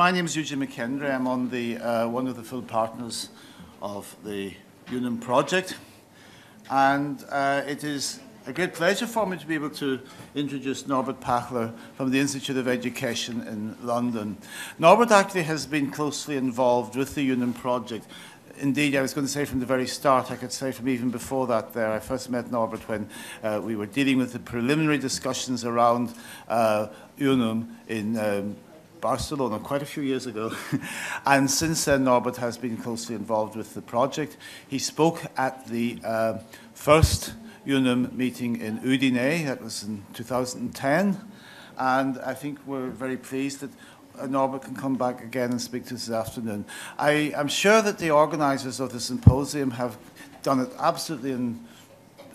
My name is Eugene McKendry. I'm on the, one of the full partners of the EUNoM project. And it is a great pleasure for me to be able to introduce Norbert Pachler from the Institute of Education in London. Norbert actually has been closely involved with the EUNoM project. Indeed, I was going to say from the very start, I could say from even before that there, I first met Norbert when we were dealing with the preliminary discussions around EUNoM in Barcelona quite a few years ago. And since then, Norbert has been closely involved with the project. He spoke at the first EUNoM meeting in Udine, that was in 2010. And I think we're very pleased that Norbert can come back again and speak to us this afternoon. I'm sure that the organizers of the symposium have done it absolutely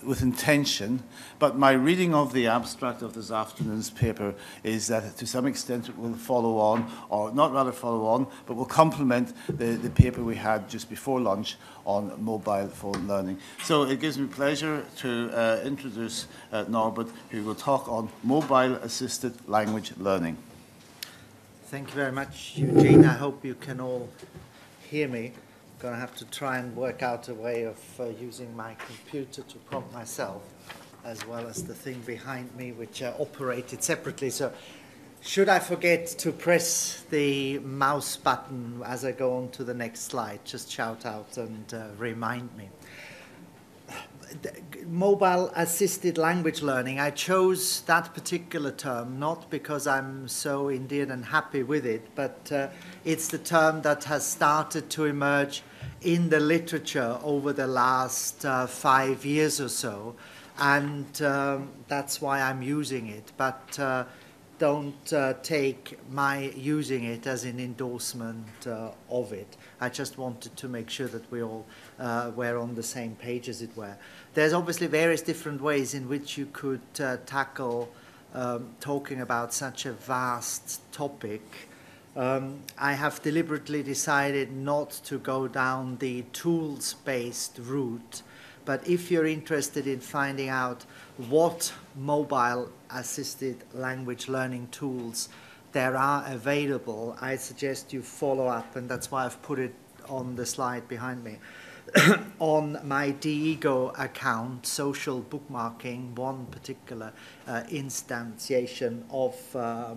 with intention, but my reading of the abstract of this afternoon's paper is that to some extent it will follow on, or not rather follow on, but will complement the paper we had just before lunch on mobile phone learning. So it gives me pleasure to introduce Norbert, who will talk on mobile-assisted language learning. Thank you very much, Eugene. I hope you can all hear me. I'm going to have to try and work out a way of using my computer to prompt myself, as well as the thing behind me, which operated separately. So should I forget to press the mouse button as I go on to the next slide, just shout out and remind me. Mobile-assisted language learning. I chose that particular term not because I'm so endeared and happy with it, but it's the term that has started to emerge in the literature over the last 5 years or so, and that's why I'm using it. But don't take my using it as an endorsement of it. I just wanted to make sure that we all were on the same page, as it were. There's obviously various different ways in which you could tackle talking about such a vast topic. I have deliberately decided not to go down the tools-based route, but if you're interested in finding out what mobile-assisted language learning tools there are available, I suggest you follow up, and that's why I've put it on the slide behind me. On my DEGO account, social bookmarking, one particular instantiation of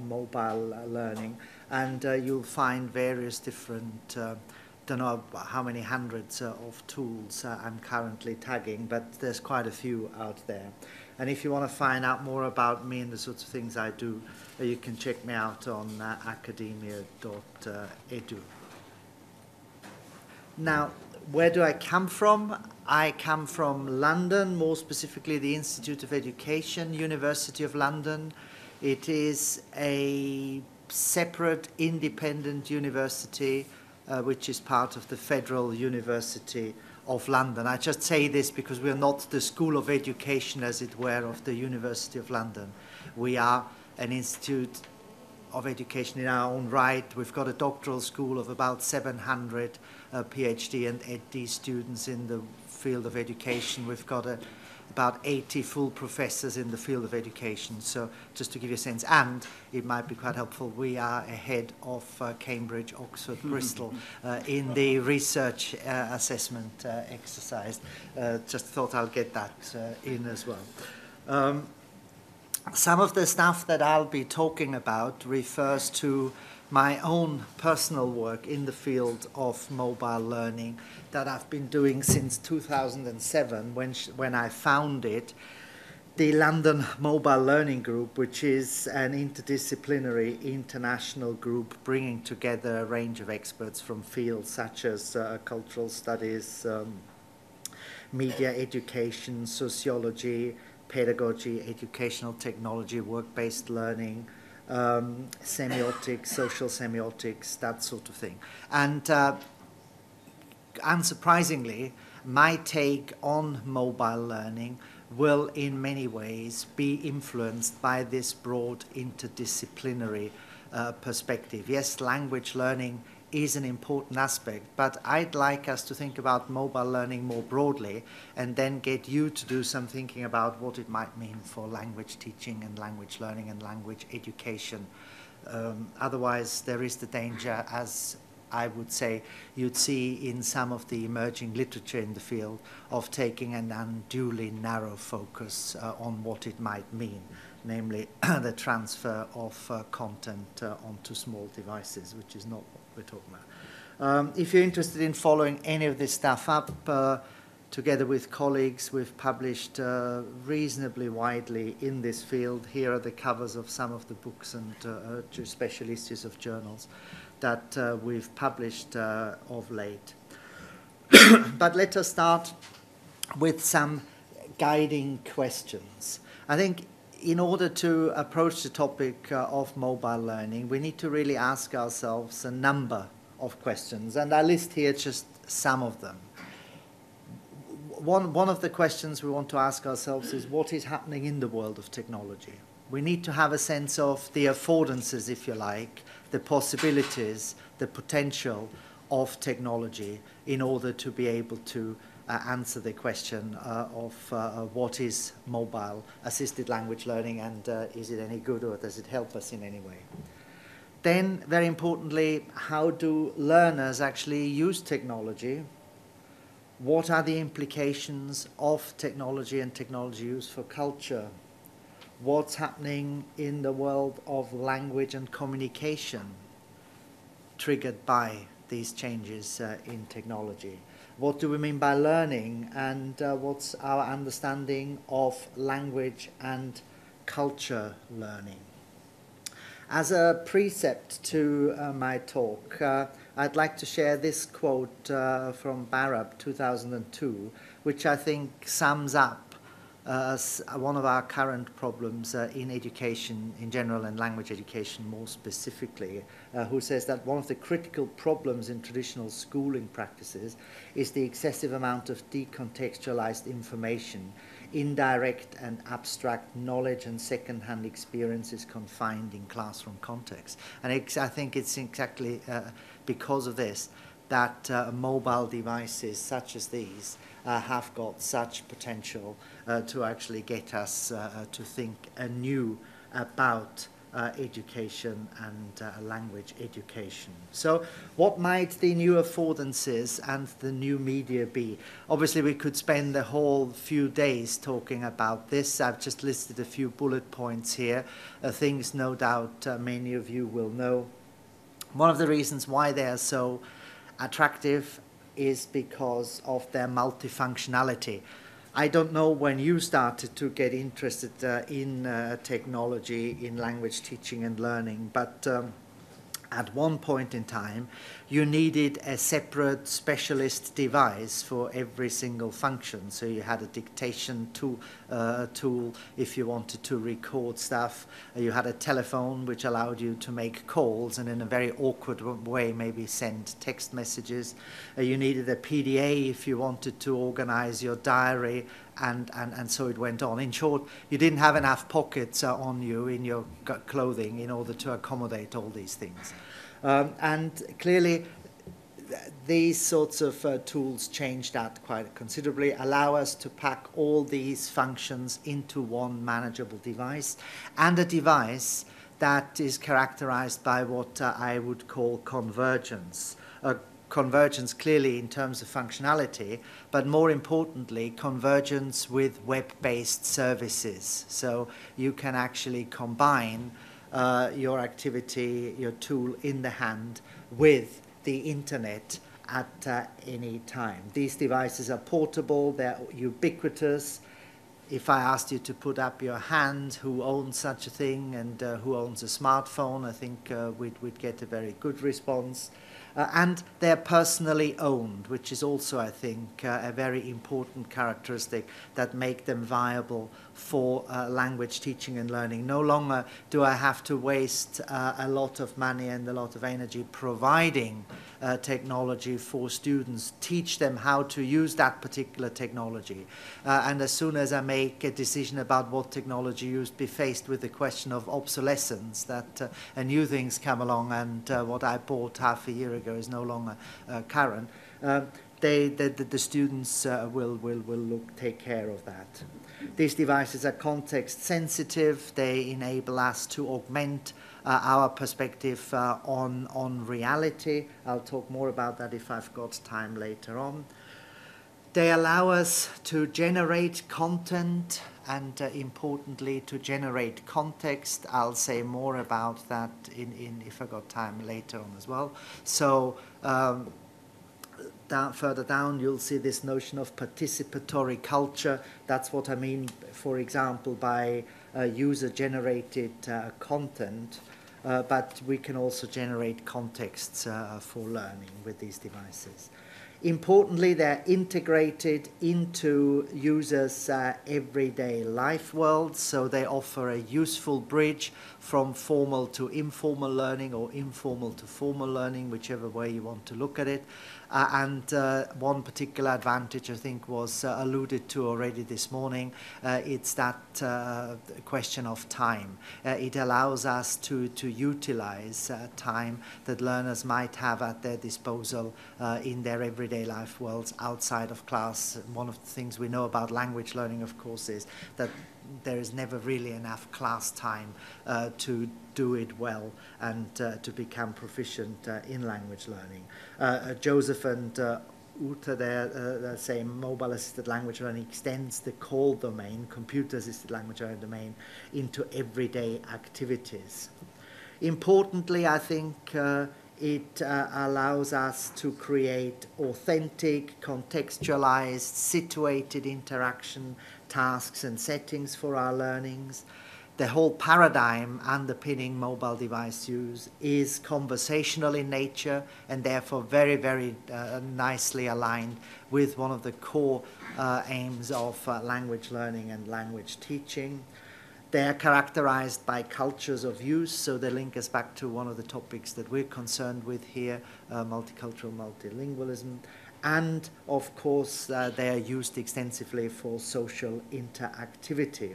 mobile learning, and you'll find various different, don't know how many hundreds of tools I'm currently tagging, but there's quite a few out there. And if you want to find out more about me and the sorts of things I do, you can check me out on academia.edu. Now, where do I come from? I come from London, more specifically the Institute of Education, University of London. It is a separate, independent university which is part of the Federal University of London. I just say this because we're not the School of Education, as it were, of the University of London. We are an institute of education in our own right. We've got a doctoral school of about 700 PhD and EdD students in the field of education. We've got about 80 full professors in the field of education. So just to give you a sense, and it might be quite helpful, we are ahead of Cambridge, Oxford, Bristol in the research assessment exercise. Just thought I'll get that in as well. Some of the stuff that I'll be talking about refers to my own personal work in the field of mobile learning that I've been doing since 2007 when I founded the London Mobile Learning Group, which is an interdisciplinary international group bringing together a range of experts from fields such as cultural studies, media education, sociology, pedagogy, educational technology, work-based learning, semiotics, social semiotics, that sort of thing. And unsurprisingly, my take on mobile learning will in many ways be influenced by this broad interdisciplinary perspective. Yes, language learning is an important aspect, but I'd like us to think about mobile learning more broadly and then get you to do some thinking about what it might mean for language teaching and language learning and language education Otherwise, there is the danger, as I would say, you'd see in some of the emerging literature in the field, of taking an unduly narrow focus on what it might mean, namely the transfer of content onto small devices, which is not what we're talking about. If you're interested in following any of this stuff up, together with colleagues, we've published reasonably widely in this field. Here are the covers of some of the books and special issues of journals that we've published of late. But let us start with some guiding questions. I think in order to approach the topic of mobile learning, we need to really ask ourselves a number of questions, and I list here just some of them. One of the questions we want to ask ourselves is, what is happening in the world of technology? We need to have a sense of the affordances, if you like, the possibilities, the potential of technology in order to be able to answer the question of what is mobile assisted language learning, and is it any good, or does it help us in any way? Then, very importantly, how do learners actually use technology? What are the implications of technology and technology use for culture? What's happening in the world of language and communication triggered by these changes in technology? What do we mean by learning, and what's our understanding of language and culture learning? As a precept to my talk, I'd like to share this quote from Barab, 2002, which I think sums up one of our current problems in education in general and language education more specifically, who says that one of the critical problems in traditional schooling practices is the excessive amount of decontextualized information, indirect and abstract knowledge and second-hand experiences confined in classroom context. And I think it's exactly because of this that mobile devices such as these have got such potential to actually get us to think anew about education and language education. So what might the new affordances and the new media be? Obviously, we could spend the whole few days talking about this. I've just listed a few bullet points here, things no doubt many of you will know. One of the reasons why they are so attractive is because of their multifunctionality. I don't know when you started to get interested in technology, in language teaching and learning, but at one point in time, you needed a separate specialist device for every single function. So you had a dictation tool if you wanted to record stuff. You had a telephone which allowed you to make calls and in a very awkward way maybe send text messages. You needed a PDA if you wanted to organize your diary, and so it went on. In short, you didn't have enough pockets on you in your clothing in order to accommodate all these things. And clearly, these sorts of tools change that quite considerably, allow us to pack all these functions into one manageable device, and a device that is characterized by what I would call convergence. Convergence clearly in terms of functionality, but more importantly, convergence with web-based services. So you can actually combine your activity, your tool in the hand with the internet at any time. These devices are portable, they're ubiquitous. If I asked you to put up your hand, who owns such a thing and who owns a smartphone, I think we'd get a very good response. And they're personally owned, which is also, I think, a very important characteristic that make them viable for language teaching and learning. No longer do I have to waste a lot of money and a lot of energy providing technology for students, teach them how to use that particular technology. And as soon as I make a decision about what technology used, be faced with the question of obsolescence, that new things come along and what I bought half a year ago is no longer current. The students will take care of that. These devices are context sensitive. They enable us to augment our perspective on reality. I'll talk more about that if I've got time later on. They allow us to generate content and, importantly, to generate context. I'll say more about that if I got time later on as well. So further down, you'll see this notion of participatory culture. That's what I mean, for example, by user-generated content. But we can also generate contexts for learning with these devices. Importantly, they're integrated into users' everyday life world, so they offer a useful bridge from formal to informal learning or informal to formal learning, whichever way you want to look at it. And one particular advantage, I think, was alluded to already this morning. It's that question of time. It allows us to utilize time that learners might have at their disposal in their everyday life worlds outside of class. One of the things we know about language learning, of course, is that there is never really enough class time to do it well and to become proficient in language learning. Joseph and Uta there say mobile-assisted language learning extends the call domain, computer-assisted language learning domain, into everyday activities. Importantly, I think it allows us to create authentic, contextualized, situated interaction tasks and settings for our learnings. The whole paradigm underpinning mobile device use is conversational in nature and therefore very, very nicely aligned with one of the core aims of language learning and language teaching. They are characterized by cultures of use, so they link us back to one of the topics that we're concerned with here, multicultural multilingualism. And, of course, they are used extensively for social interactivity.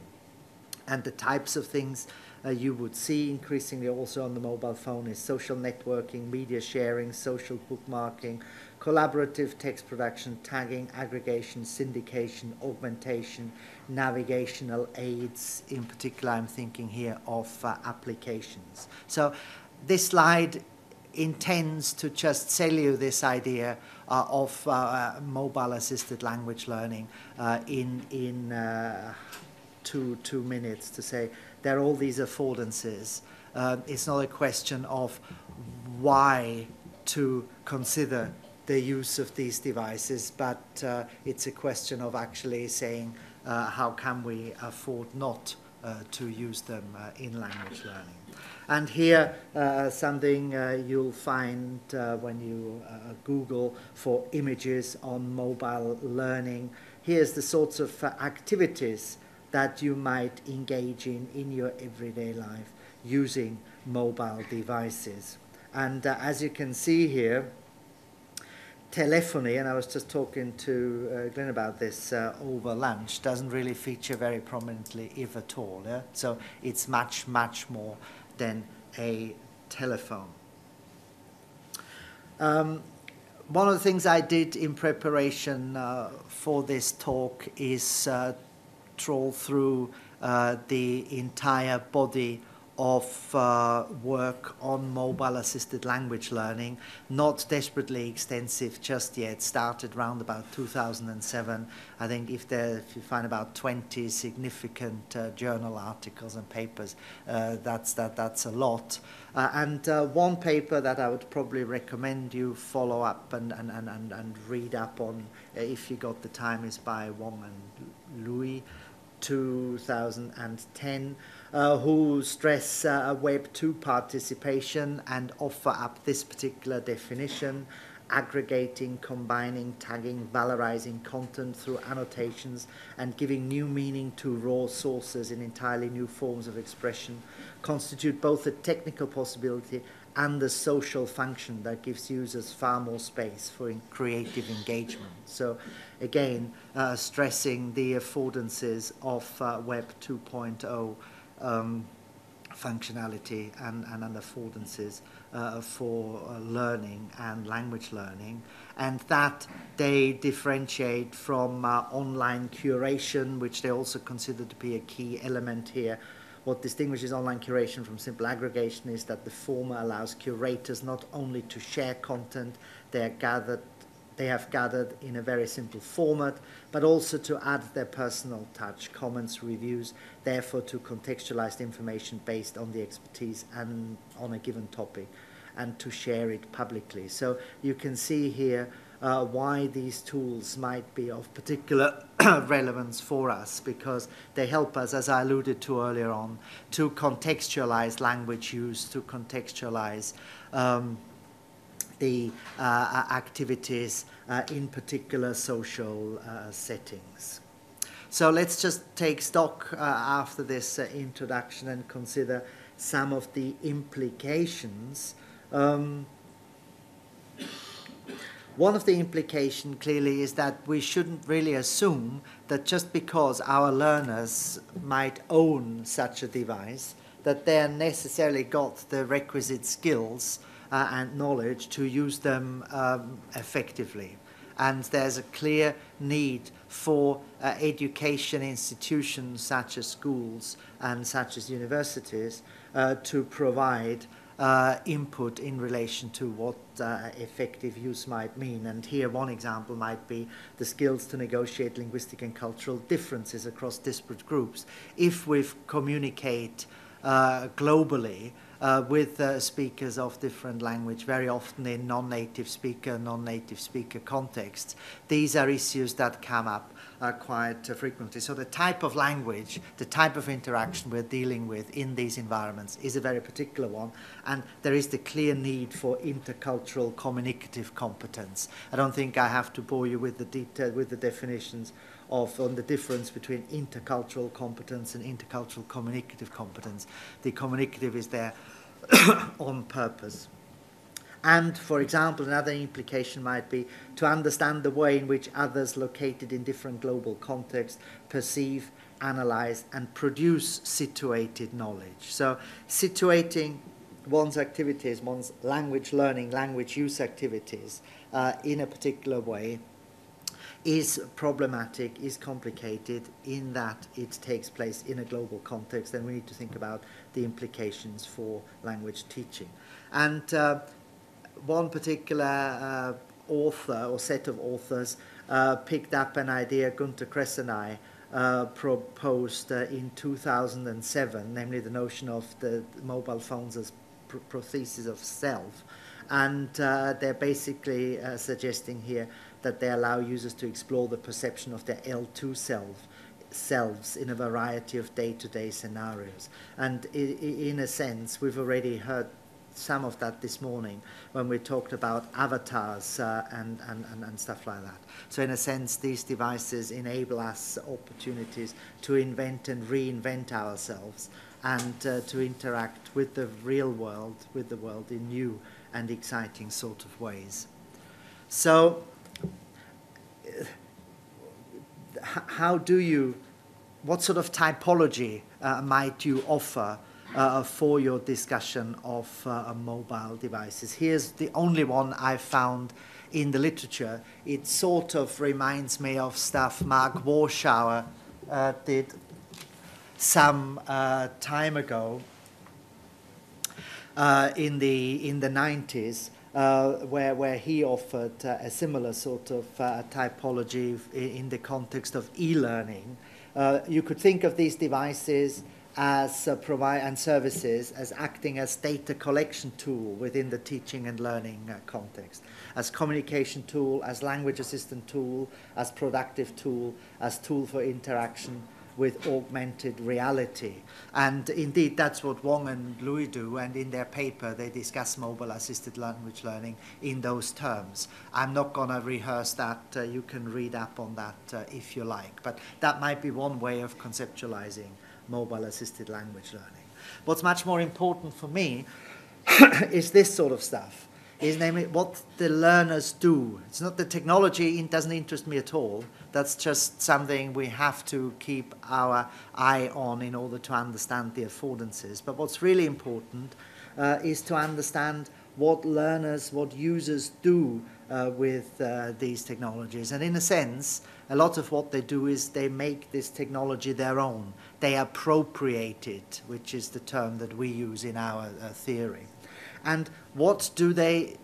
And the types of things you would see increasingly also on the mobile phone is social networking, media sharing, social bookmarking, collaborative text production, tagging, aggregation, syndication, augmentation, navigational aids. In particular, I'm thinking here of applications. So this slide intends to just sell you this idea of mobile-assisted language learning in 2 minutes, to say there are all these affordances. It's not a question of why to consider the use of these devices, but it's a question of actually saying how can we afford not to use them in language learning. And here, something you'll find when you Google for images on mobile learning. Here's the sorts of activities that you might engage in your everyday life using mobile devices. And as you can see here, telephony, and I was just talking to Glenn about this over lunch, doesn't really feature very prominently, if at all. Yeah? So it's much, much more than a telephone. One of the things I did in preparation for this talk is trawl through the entire body of work on mobile-assisted language learning, not desperately extensive just yet, started around about 2007. I think if you find about 20 significant journal articles and papers, that's a lot. And one paper that I would probably recommend you follow up and read up on, if you got the time, is by Wong and Louis, 2010, who stress Web 2 participation and offer up this particular definition: aggregating, combining, tagging, valorizing content through annotations and giving new meaning to raw sources in entirely new forms of expression constitute both a technical possibility and the social function that gives users far more space for creative engagement. So again, stressing the affordances of Web 2.0 functionality and affordances for learning and language learning, and that they differentiate from online curation, which they also consider to be a key element here, What distinguishes online curation from simple aggregation is that the former allows curators not only to share content they have gathered in a very simple format, but also to add their personal touch, comments, reviews, therefore to contextualize the information based on the expertise and on a given topic, and to share it publicly. So you can see here why these tools might be of particular relevance for us, because they help us, as I alluded to earlier on, to contextualize language use, to contextualize the activities in particular social settings. So let's just take stock after this introduction and consider some of the implications. One of the implications clearly is that we shouldn't really assume that just because our learners might own such a device, that they necessarily got the requisite skills and knowledge to use them effectively. And there's a clear need for education institutions such as schools and such as universities to provide input in relation to what effective use might mean. And here one example might be the skills to negotiate linguistic and cultural differences across disparate groups. If we communicate globally with speakers of different language, very often in non-native speaker contexts, these are issues that come up quite frequently. So the type of language, the type of interaction we're dealing with in these environments is a very particular one, and there is the clear need for intercultural communicative competence. I don't think I have to bore you with the detail, with the definitions on the difference between intercultural competence and intercultural communicative competence. The communicative is there on purpose. And, for example, another implication might be to understand the way in which others located in different global contexts perceive, analyze, and produce situated knowledge. So situating one's activities, one's language learning, language use activities in a particular way is problematic, is complicated in that it takes place in a global context, and we need to think about the implications for language teaching. And one particular author or set of authors picked up an idea Günter Kress and I proposed in 2007, namely the notion of the mobile phones as prosthesis of self. And they're basically suggesting here that they allow users to explore the perception of their L2 selves in a variety of day-to-day scenarios. And in a sense, we've already heard some of that this morning when we talked about avatars and stuff like that. So in a sense, these devices enable us opportunities to invent and reinvent ourselves and to interact with the real world, with the world in new and exciting sort of ways. So what sort of typology might you offer for your discussion of mobile devices? Here's the only one I found in the literature. It sort of reminds me of stuff Mark Warschauer did some time ago in the 90s, where he offered a similar sort of typology in the context of e-learning. You could think of these devices as and services as acting as data collection tool within the teaching and learning context, as communication tool, as language assistant tool, as productive tool, as tool for interaction with augmented reality. And indeed, that's what Wong and Louis do, and in their paper, they discuss mobile-assisted language learning in those terms. I'm not going to rehearse that. You can read up on that if you like. But that might be one way of conceptualizing mobile-assisted language learning. What's much more important for me is this sort of stuff, is namely what the learners do. It's not the technology, it doesn't interest me at all. That's just something we have to keep our eye on in order to understand the affordances. But what's really important is to understand what learners, what users do with these technologies. And in a sense, a lot of what they do is they make this technology their own. They appropriate it, which is the term that we use in our theory. And what do they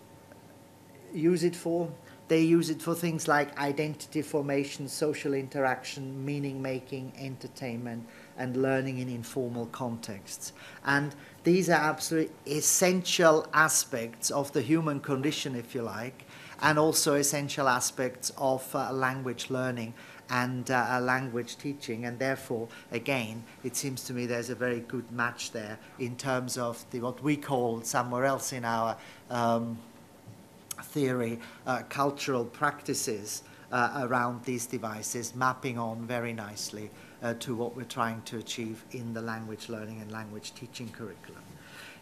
use it for? They use it for things like identity formation, social interaction, meaning-making, entertainment, and learning in informal contexts. And these are absolutely essential aspects of the human condition, if you like, and also essential aspects of language learning and language teaching. And therefore, again, it seems to me there's a very good match there in terms of what we call somewhere else in our theory, cultural practices around these devices, mapping on very nicely to what we're trying to achieve in the language learning and language teaching curriculum.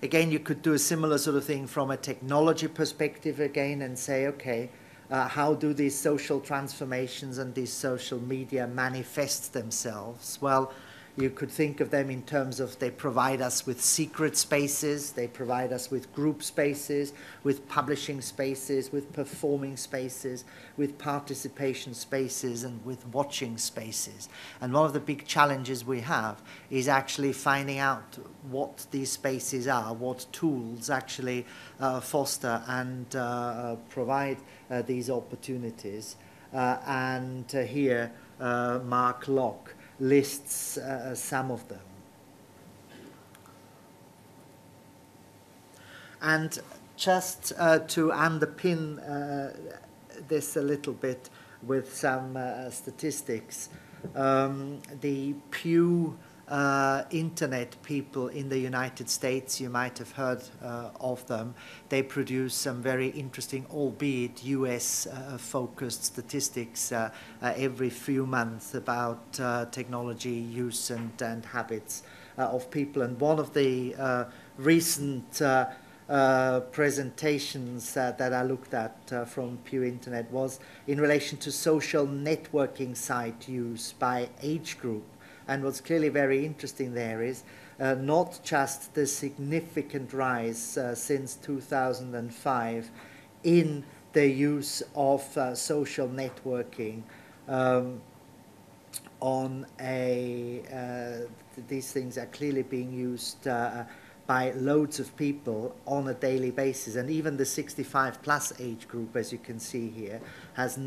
Again, you could do a similar sort of thing from a technology perspective again and say, okay, how do these social transformations and these social media manifest themselves? Well, you could think of them in terms of they provide us with secret spaces, they provide us with group spaces, with publishing spaces, with performing spaces, with participation spaces, and with watching spaces. And one of the big challenges we have is actually finding out what these spaces are, what tools actually foster and provide these opportunities. And here, Mark Locke lists some of them. And just to underpin this a little bit with some statistics, the Pew Internet people in the United States, you might have heard of them. They produce some very interesting, albeit US-focused statistics every few months about technology use and habits of people. And one of the recent presentations that I looked at from Pew Internet was in relation to social networking site use by age group. And what's clearly very interesting there is not just the significant rise since 2005 in the use of social networking on these things are clearly being used by loads of people on a daily basis. And even the 65 plus age group, as you can see here, has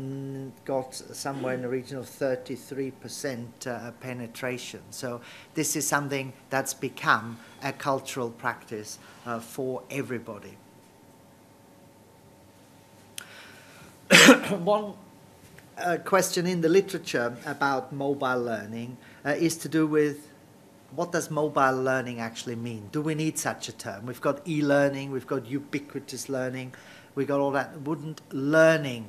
got somewhere in the region of 33% penetration. So this is something that's become a cultural practice for everybody. One question in the literature about mobile learning is to do with what does mobile learning actually mean? Do we need such a term? We've got e-learning, we've got ubiquitous learning, we've got all that. Wouldn't learning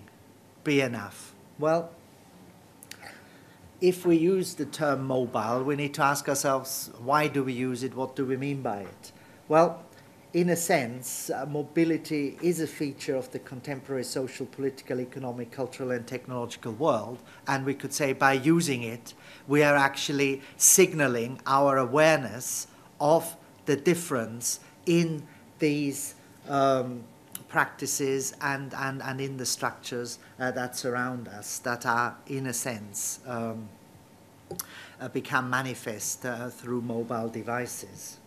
be enough? Well, if we use the term mobile, we need to ask ourselves, why do we use it? What do we mean by it? Well, in a sense, mobility is a feature of the contemporary social, political, economic, cultural, and technological world. And we could say by using it, we are actually signaling our awareness of the difference in these practices and in the structures that surround us, that are, in a sense, become manifest through mobile devices.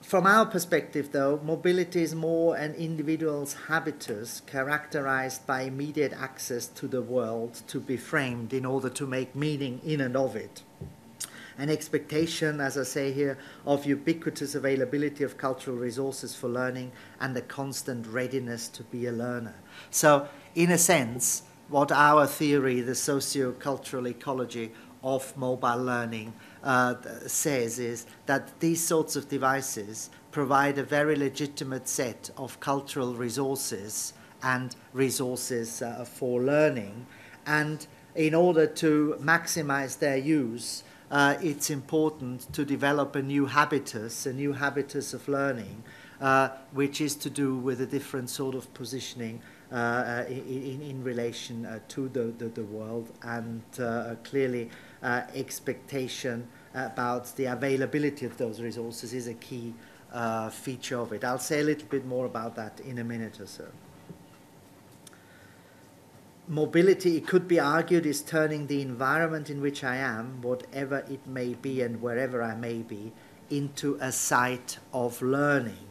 From our perspective, though, mobility is more an individual's habitus characterized by immediate access to the world to be framed in order to make meaning in and of it. An expectation, as I say here, of ubiquitous availability of cultural resources for learning and a constant readiness to be a learner. So, in a sense, what our theory, the socio-cultural ecology of mobile learning, says is that these sorts of devices provide a very legitimate set of cultural resources and resources for learning. And in order to maximize their use, it's important to develop a new habitus of learning, which is to do with a different sort of positioning in relation to the world, and clearly expectation about the availability of those resources is a key feature of it. I'll say a little bit more about that in a minute or so. mobility, it could be argued, is turning the environment in which I am, whatever it may be and wherever I may be, into a site of learning.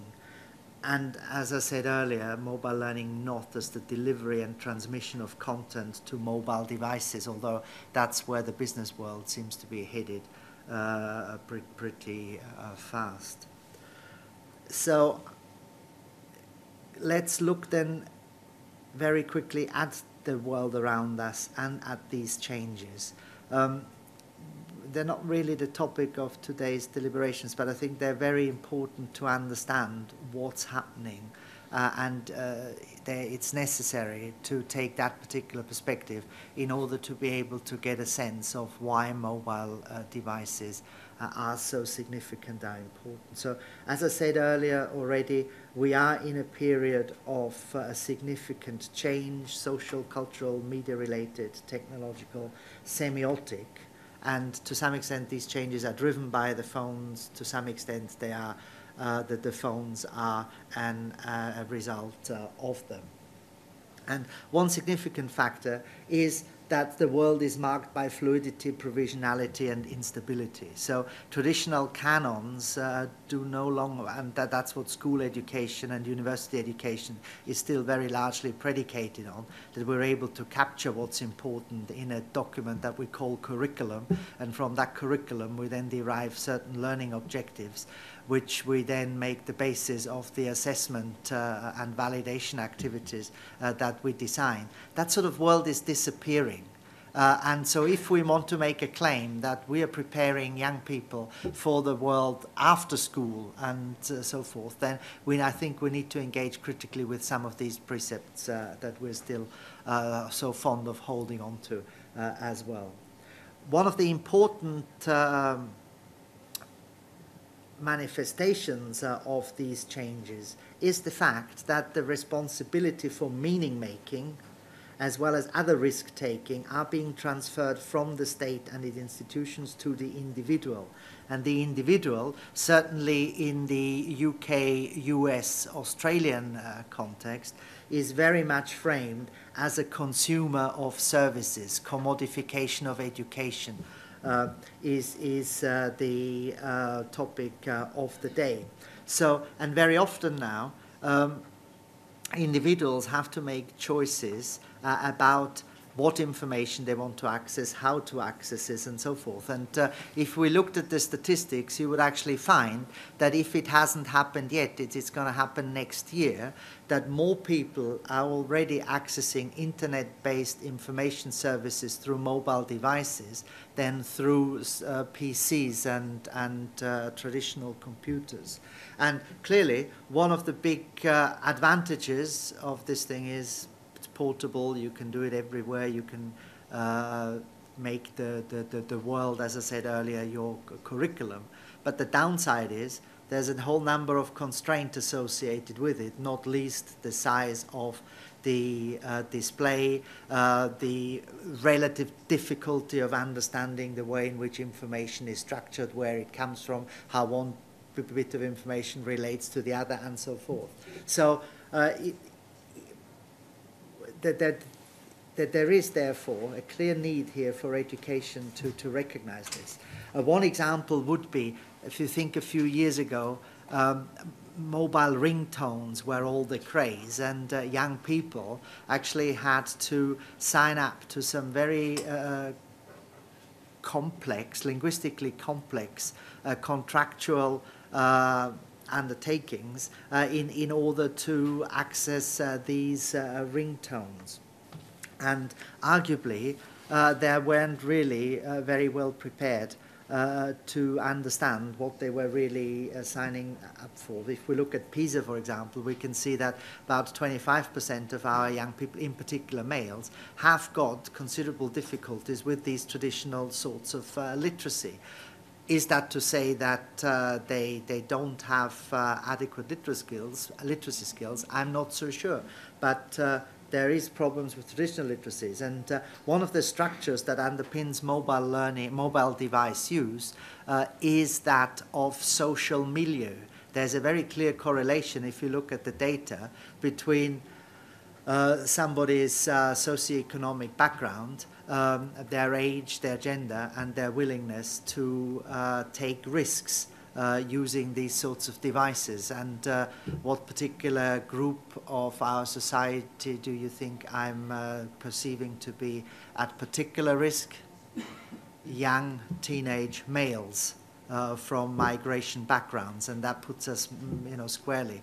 And as I said earlier, mobile learning not as the delivery and transmission of content to mobile devices, although that's where the business world seems to be headed pretty fast. So let's look then very quickly at the world around us and at these changes. They're not really the topic of today's deliberations, but I think they're very important to understand what's happening, and it's necessary to take that particular perspective in order to be able to get a sense of why mobile devices are so significant and important. So, as I said earlier already, we are in a period of significant change, social, cultural, media-related, technological, semiotic, and to some extent these changes are driven by the phones. To some extent they are that the phones are a result of them. And one significant factor is that the world is marked by fluidity, provisionality, and instability. So traditional canons do no longer, and that's what school education and university education is still very largely predicated on, that we're able to capture what's important in a document that we call curriculum, and from that curriculum we then derive certain learning objectives, which we then make the basis of the assessment and validation activities that we design. That sort of world is disappearing. And so if we want to make a claim that we are preparing young people for the world after school and so forth, then I think we need to engage critically with some of these precepts that we're still so fond of holding on to as well. One of the important manifestations of these changes is the fact that the responsibility for meaning making as well as other risk taking are being transferred from the state and its institutions to the individual. And the individual, certainly in the UK, US, Australian context, is very much framed as a consumer of services. Commodification of education is the topic of the day. So, and very often now, individuals have to make choices about what information they want to access, how to access it, and so forth. And if we looked at the statistics, you would actually find that if it hasn't happened yet, it's going to happen next year, that more people are already accessing internet-based information services through mobile devices than through PCs and traditional computers. And clearly, one of the big advantages of this thing is it's portable, you can do it everywhere, you can make the world, as I said earlier, your curriculum. But the downside is there's a whole number of constraints associated with it, not least the size of the display, the relative difficulty of understanding the way in which information is structured, where it comes from, how one bit of information relates to the other, and so forth. So that there is therefore a clear need here for education to recognize this. One example would be, if you think a few years ago, mobile ringtones were all the craze, and young people actually had to sign up to some very complex, linguistically complex contractual undertakings in order to access these ringtones. And arguably, they weren't really very well prepared to understand what they were really signing up for. If we look at PISA, for example, we can see that about 25% of our young people, in particular males, have got considerable difficulties with these traditional sorts of literacy. Is that to say that they don't have adequate literacy skills? I'm not so sure. But there is problems with traditional literacies, and one of the structures that underpins mobile learning, mobile device use, is that of social milieu. There's a very clear correlation, if you look at the data, between somebody's socioeconomic background, their age, their gender, and their willingness to take risks using these sorts of devices. And what particular group of our society do you think I'm perceiving to be at particular risk? Young teenage males from migration backgrounds, and that puts us, squarely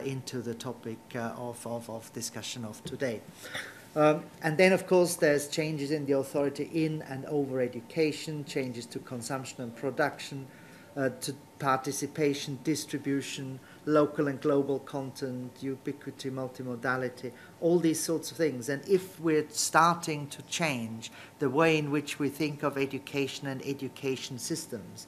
into the topic of discussion of today. And then, of course, there's changes in the authority in and over education, changes to consumption and production, to participation, distribution, local and global content, ubiquity, multimodality, all these sorts of things. And if we're starting to change the way in which we think of education and education systems,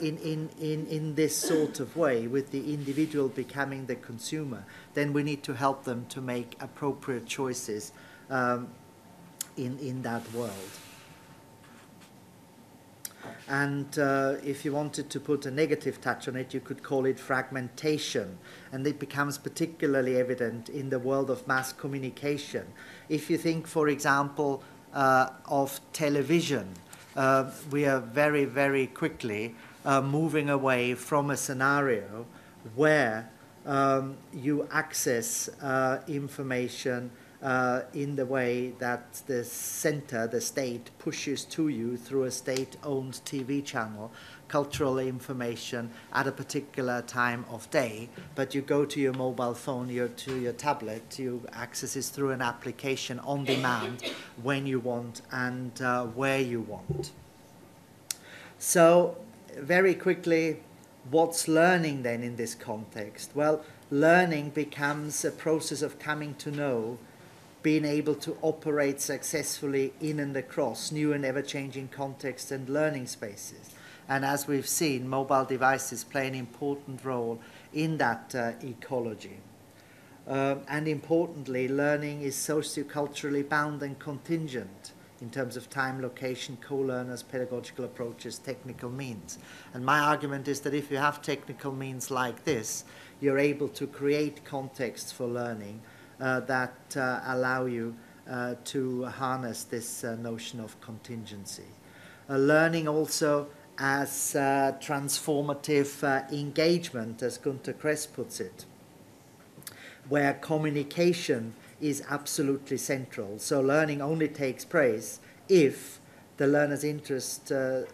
in this sort of way, with the individual becoming the consumer, then we need to help them to make appropriate choices in that world. And if you wanted to put a negative touch on it, you could call it fragmentation. And it becomes particularly evident in the world of mass communication. If you think, for example, of television, we are very, very quickly moving away from a scenario where you access information in the way that the center, the state, pushes to you through a state-owned TV channel, cultural information at a particular time of day, but you go to your mobile phone, to your tablet, you access it through an application on demand when you want and where you want. So, very quickly, what's learning then in this context? Well, learning becomes a process of coming to know, being able to operate successfully in and across new and ever-changing contexts and learning spaces. And as we've seen, mobile devices play an important role in that ecology. And importantly, learning is socioculturally bound and contingent in terms of time, location, co-learners, pedagogical approaches, technical means. And my argument is that if you have technical means like this, you're able to create contexts for learning that allow you to harness this notion of contingency. Learning also as transformative engagement, as Günter Kress puts it, where communication is absolutely central. So learning only takes place if the learner's interest, the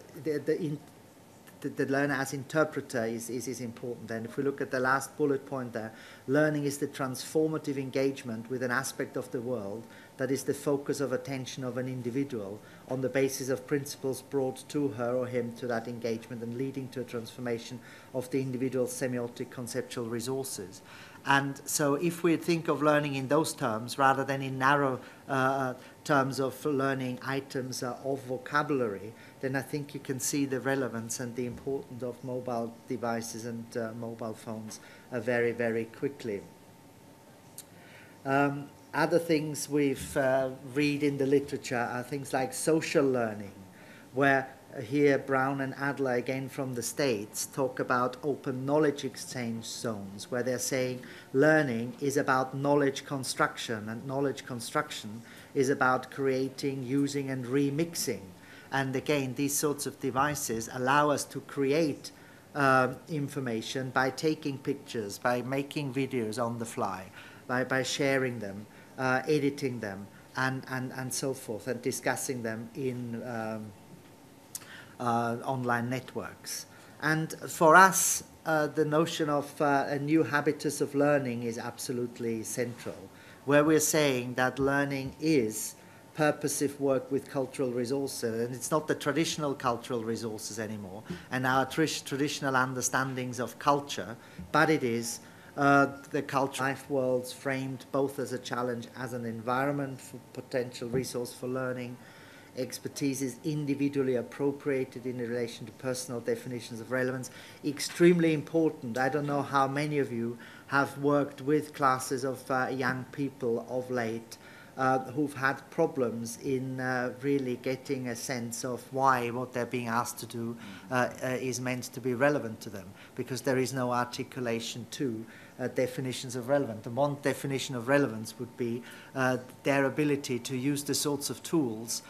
learner as interpreter is important. And if we look at the last bullet point there, learning is the transformative engagement with an aspect of the world that is the focus of attention of an individual on the basis of principles brought to her or him to that engagement and leading to a transformation of the individual's semiotic conceptual resources. And so if we think of learning in those terms, rather than in narrow terms of learning items of vocabulary, then I think you can see the relevance and the importance of mobile devices and mobile phones very, very quickly. Other things we've read in the literature are things like social learning, where here Brown and Adler, again from the States, talk about open knowledge exchange zones, where they're saying learning is about knowledge construction, and knowledge construction is about creating, using, and remixing. And again, these sorts of devices allow us to create information by taking pictures, by making videos on the fly, by sharing them, editing them, and so forth, and discussing them in online networks. And for us, the notion of a new habitus of learning is absolutely central, where we're saying that learning is purposive work with cultural resources, and it's not the traditional cultural resources anymore and our traditional understandings of culture, but it is the cultural life worlds framed both as a challenge, as an environment for potential resource for learning. Expertise is individually appropriated in relation to personal definitions of relevance. Extremely important. I don't know how many of you have worked with classes of young people of late who've had problems in really getting a sense of why what they're being asked to do is meant to be relevant to them, because there is no articulation to definitions of relevance. And one definition of relevance would be their ability to use the sorts of tools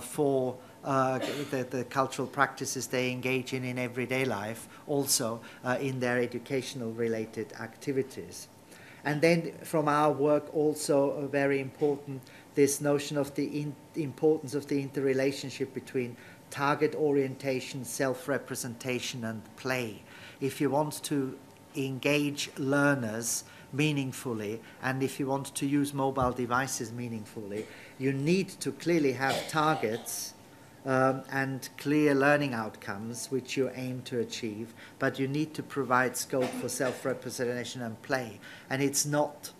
for the cultural practices they engage in everyday life, also in their educational related activities. And then from our work also very important, this notion of the importance of the interrelationship between target orientation, self-representation and play. If you want to engage learners meaningfully, and if you want to use mobile devices meaningfully, you need to clearly have targets and clear learning outcomes which you aim to achieve, but you need to provide scope for self-representation and play. And it's not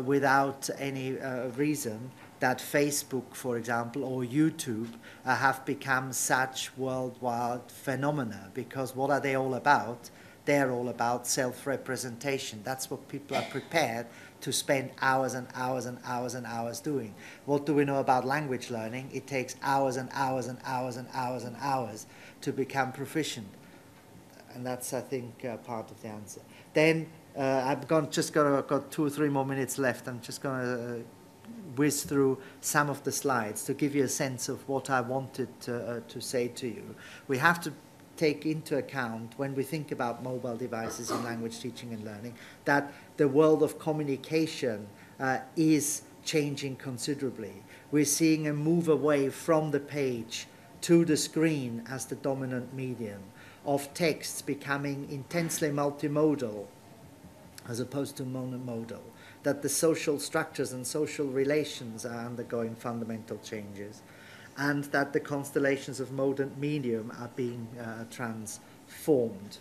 without any reason that Facebook, for example, or YouTube have become such worldwide phenomena, because what are they all about? They're all about self-representation. That's what people are prepared to spend hours and hours and hours and hours doing. What do we know about language learning? It takes hours and hours and hours and hours and hours to become proficient. And that's, I think, part of the answer. Then I've got 2 or 3 more minutes left. I'm just going to whiz through some of the slides to give you a sense of what I wanted to say to you. We have to take into account, when we think about mobile devices in language teaching and learning, that the world of communication is changing considerably. We're seeing a move away from the page to the screen as the dominant medium, of texts becoming intensely multimodal as opposed to monomodal, that the social structures and social relations are undergoing fundamental changes, and that the constellations of mode and medium are being transformed.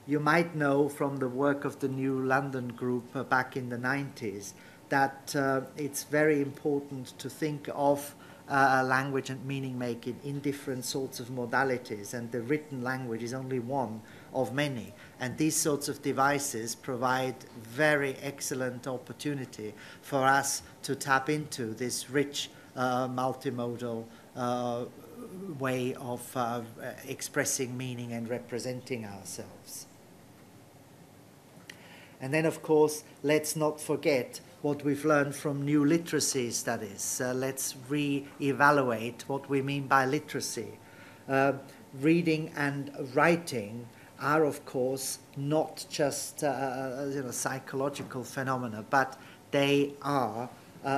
You might know from the work of the New London group back in the 90s that it's very important to think of language and meaning making in different sorts of modalities, and the written language is only one of many. And these sorts of devices provide very excellent opportunity for us to tap into this rich multimodal way of expressing meaning and representing ourselves. And then, of course, let's not forget what we've learned from new literacy studies. Let's re-evaluate what we mean by literacy. Reading and writing are, of course, not just psychological phenomena, but they are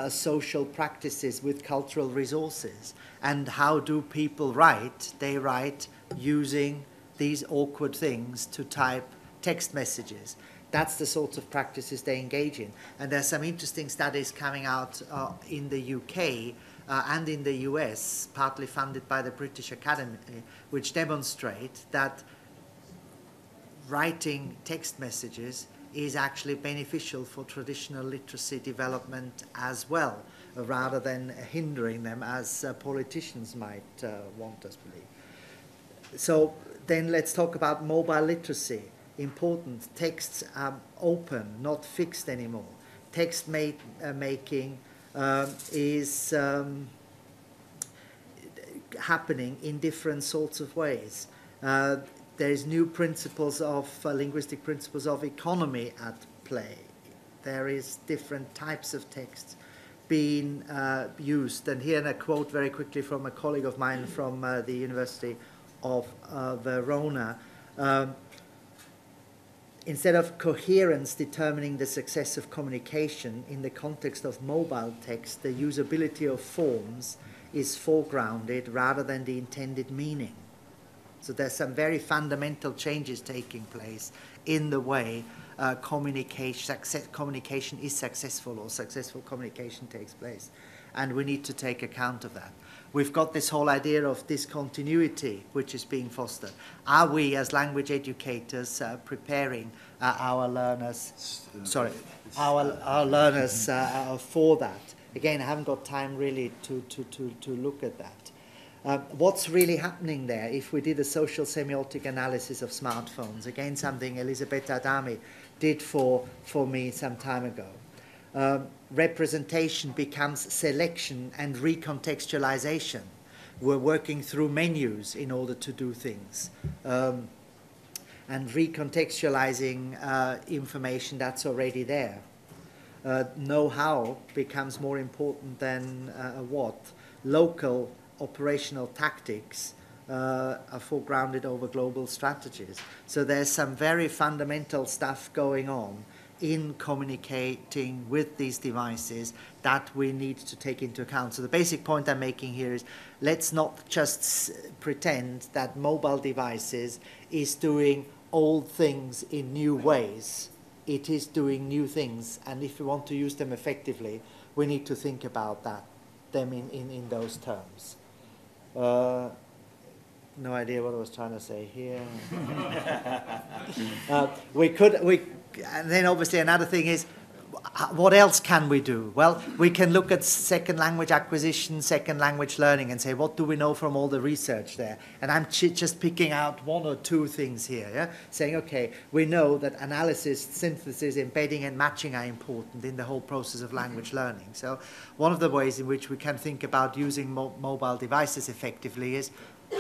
social practices with cultural resources. And how do people write? They write using these awkward things to type text messages. That's the sorts of practices they engage in. And there's some interesting studies coming out in the UK and in the US, partly funded by the British Academy, which demonstrate that writing text messages is actually beneficial for traditional literacy development as well, rather than hindering them as politicians might want us to believe. So then let's talk about mobile literacy. Important. Texts are open, not fixed anymore. Text making is happening in different sorts of ways. There's new principles of linguistic principles of economy at play. There is different types of texts being used. And here, a quote very quickly from a colleague of mine from the University of Verona. Instead of coherence determining the success of communication in the context of mobile text, the usability of forms is foregrounded rather than the intended meaning. So there's some very fundamental changes taking place in the way communication is successful, or successful communication takes place. And we need to take account of that. We've got this whole idea of discontinuity which is being fostered. Are we, as language educators, preparing our learners, our learners for that? Again, I haven't got time really to look at that. What's really happening there, if we did a social semiotic analysis of smartphones, again something Elisabeth Adami did for me some time ago. Representation becomes selection and recontextualization. We're working through menus in order to do things. and recontextualizing information that's already there. Know-how becomes more important than what? Local operational tactics are foregrounded over global strategies. So there's some very fundamental stuff going on in communicating with these devices that we need to take into account. So the basic point I'm making here is, let's not just pretend that mobile devices is doing old things in new ways. It is doing new things, and if we want to use them effectively, we need to think about them in those terms. No idea what I was trying to say here. And then obviously another thing is, what else can we do? Well, we can look at second language acquisition, second language learning, and say, what do we know from all the research there? And I'm just picking out one or two things here, yeah? Saying, okay, we know that analysis, synthesis, embedding, and matching are important in the whole process of language learning. So one of the ways in which we can think about using mobile devices effectively is,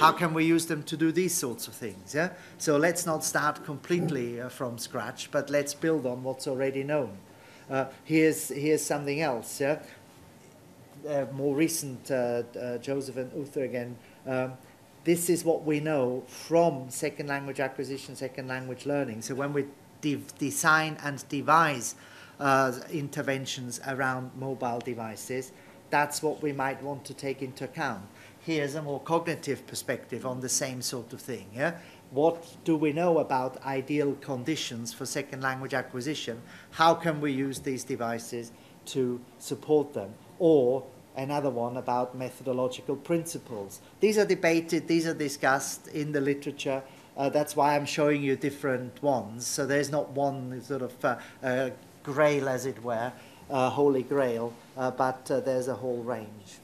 how can we use them to do these sorts of things? Yeah? So let's not start completely from scratch, but let's build on what's already known. Here's something else. Yeah? More recent, Joseph and Uther again. This is what we know from second language acquisition, second language learning. So when we design and devise interventions around mobile devices, that's what we might want to take into account. Here's a more cognitive perspective on the same sort of thing. Yeah? What do we know about ideal conditions for second language acquisition? How can we use these devices to support them? Or another one about methodological principles. These are debated, these are discussed in the literature. That's why I'm showing you different ones. So there's not one sort of grail, as it were, holy grail, but there's a whole range.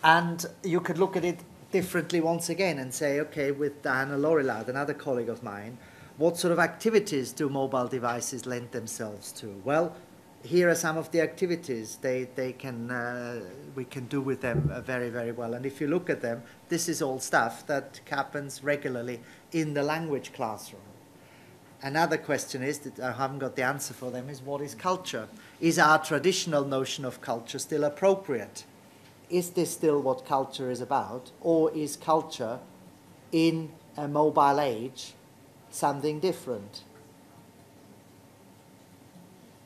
And you could look at it differently once again and say, okay, with Diana Lorillard, another colleague of mine, what sort of activities do mobile devices lend themselves to? Well, here are some of the activities we can do with them very, very well. And if you look at them, this is all stuff that happens regularly in the language classroom. Another question is, that I haven't got the answer for them, is what is culture? Is our traditional notion of culture still appropriate? Is this still what culture is about? Or is culture in a mobile age something different?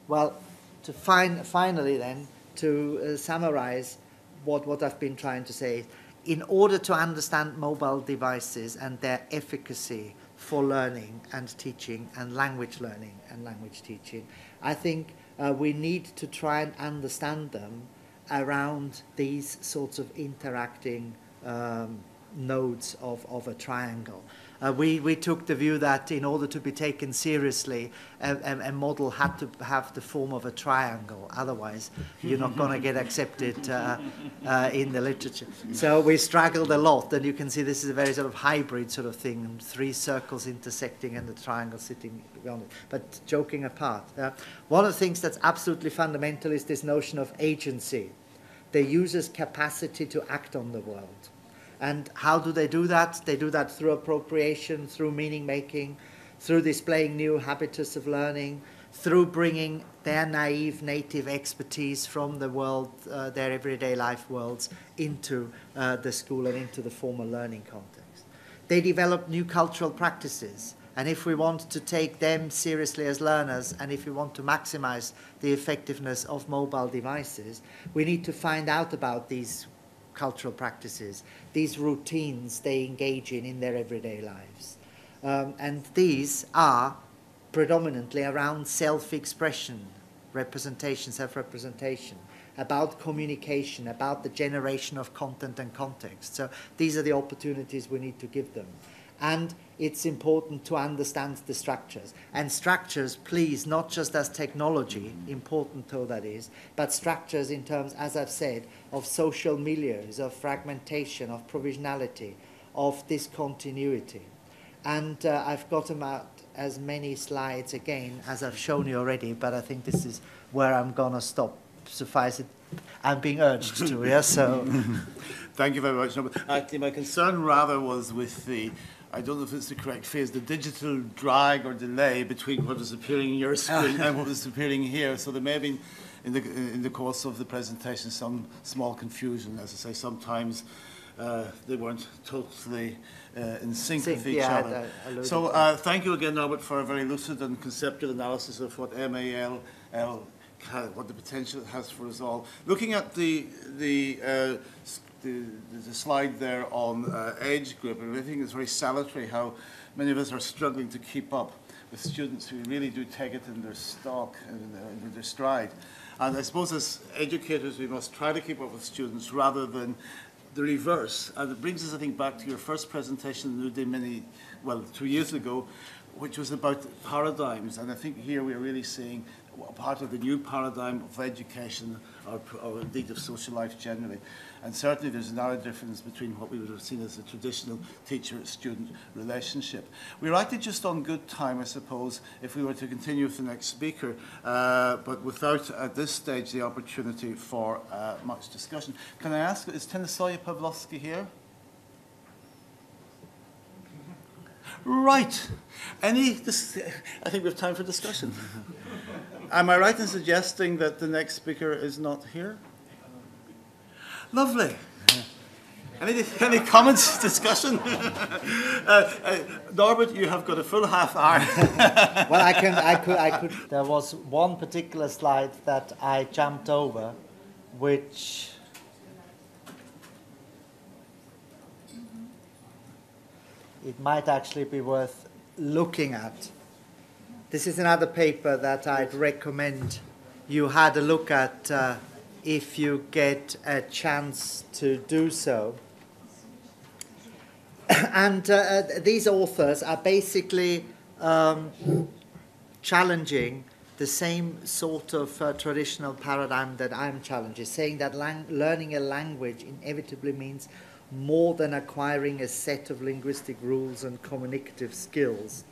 Well, to finally then, to summarize what I've been trying to say, in order to understand mobile devices and their efficacy for learning and teaching and language learning and language teaching, I think we need to try and understand them around these sorts of interacting nodes of a triangle. We took the view that in order to be taken seriously, a model had to have the form of a triangle. Otherwise, you're not going to get accepted in the literature. So we struggled a lot, and you can see this is a very sort of hybrid sort of thing, 3 circles intersecting and the triangle sitting beyond it. But joking apart, one of the things that's absolutely fundamental is this notion of agency, the user's capacity to act on the world. And how do they do that? They do that through appropriation, through meaning making, through displaying new habitus of learning, through bringing their naive native expertise from the world, their everyday life worlds, into the school and into the formal learning context. They develop new cultural practices. And if we want to take them seriously as learners, and if we want to maximize the effectiveness of mobile devices, we need to find out about these cultural practices, these routines they engage in their everyday lives. And these are predominantly around self-expression, representation, self-representation, about communication, about the generation of content and context. So these are the opportunities we need to give them. And it's important to understand the structures. And structures, please, not just as technology, important though that is, but structures in terms, as I've said, of social milieus, of fragmentation, of provisionality, of discontinuity. And I've got about as many slides again as I've shown you already, but I think this is where I'm going to stop. Suffice it, I'm being urged to, yeah, so... Thank you very much. Actually, my concern rather was with the I don't know if it's the correct phrase, the digital drag or delay between what was appearing in your screen and what was appearing here. So there may have been, in the course of the presentation, some small confusion. As I say, sometimes they weren't totally in sync with each other. So thank you again, Norbert, for a very lucid and conceptual analysis of what MAL, what the potential it has for us all. Looking at the slide there on age group, and I think it's very salutary how many of us are struggling to keep up with students who really do take it in their stock and in their stride. And I suppose as educators, we must try to keep up with students rather than the reverse. And it brings us, I think, back to your first presentation you did 2 years ago, which was about paradigms. And I think here we are really seeing part of the new paradigm of education or indeed of social life generally. And certainly there's now a difference between what we would have seen as a traditional teacher-student relationship. We're actually just on good time, I suppose, if we were to continue with the next speaker, but without, at this stage, the opportunity for much discussion. Can I ask, is Tenisoya Pavlovsky here? Right. I think we have time for discussion. Am I right in suggesting that the next speaker is not here? Lovely. Any comments, discussion? Norbert, you have got a full half hour. Well, I could. There was one particular slide that I jumped over, which it might actually be worth looking at. This is another paper that I'd recommend you had a look at if you get a chance to do so. And these authors are basically challenging the same sort of traditional paradigm that I'm challenging, saying that learning a language inevitably means more than acquiring a set of linguistic rules and communicative skills.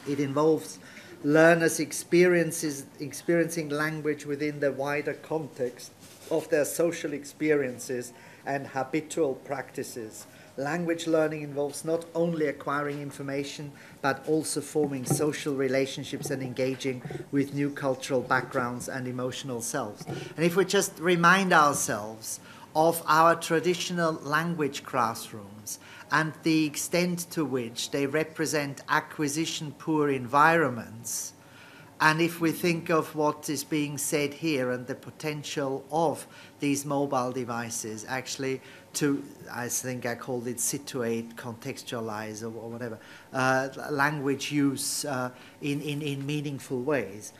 It involves learners experiencing language within the wider context of their social experiences and habitual practices. Language learning involves not only acquiring information, but also forming social relationships and engaging with new cultural backgrounds and emotional selves. And if we just remind ourselves of our traditional language classrooms and the extent to which they represent acquisition-poor environments, and if we think of what is being said here and the potential of these mobile devices actually to, I think I called it situate, contextualize, or whatever, language use in meaningful ways,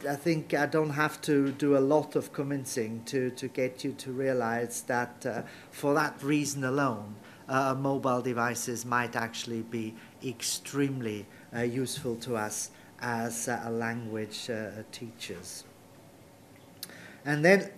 I think I don't have to do a lot of convincing to get you to realize that for that reason alone, mobile devices might actually be extremely useful to us as language teachers. And then